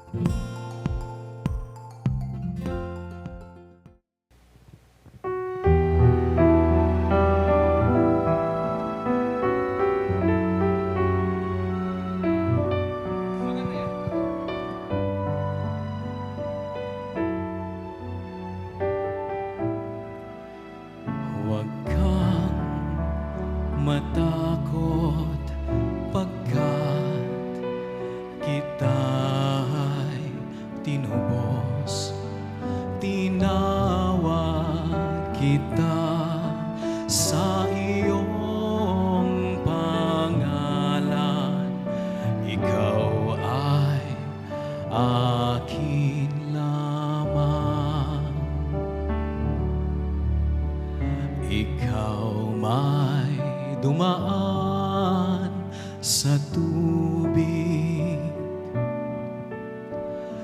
Huwag kang matakot pagkat kita'y tinubos. Tinawag kita sa iyong pangalan. Ikaw ay akin lamang. Ikaw may dumaan sa tubig,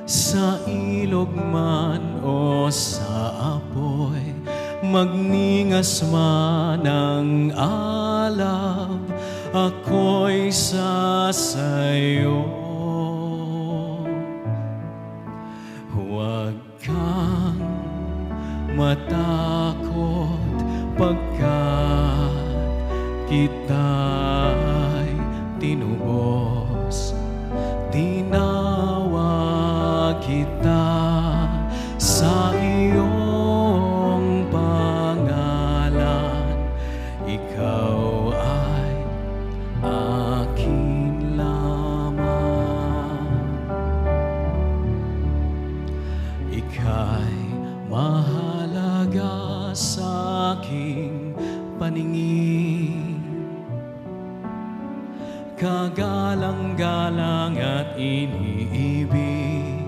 sa ilog man o sa apoy, magningas man ang alab, ako'y sasayo. Huwag kang matakot pagkat kita'y tinubos. Tinawag kita sa iyong pangalan. Ikaw ay akin lamang. Ika'y mahalaga sa aking paningin, kagalang-galang at iniibig.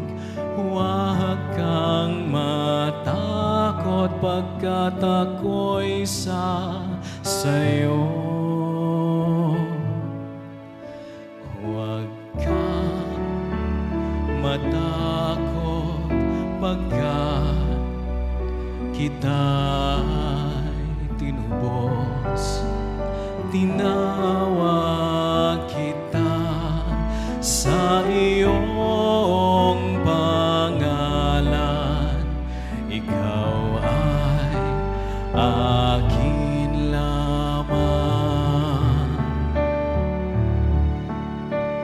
Huwag kang matakot pagkat ako'y sasayo. Huwag kang matakot pagkat kita'y tinubos. Tinawag kita sa iyong pangalan. Ikaw ay akin lamang.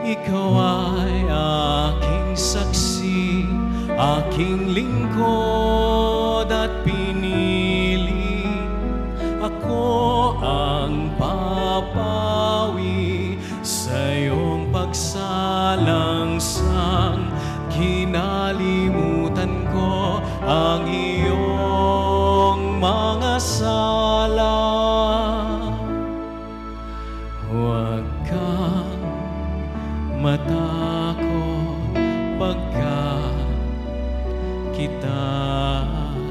Ikaw ay aking saksi, aking lingkod at pinili. Ako ang papawi sa iyong pagsalangsang. Kinalimutan ko ang iyong mga sala. Huwag kang matakot pagkat kita'y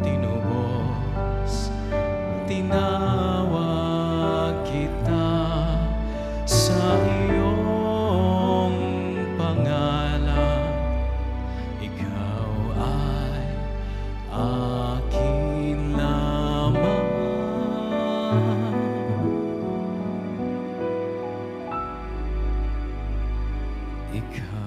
tinubos. Tinawag kita sa iyong pangalan. Ikaw ay akin lamang. Ikaw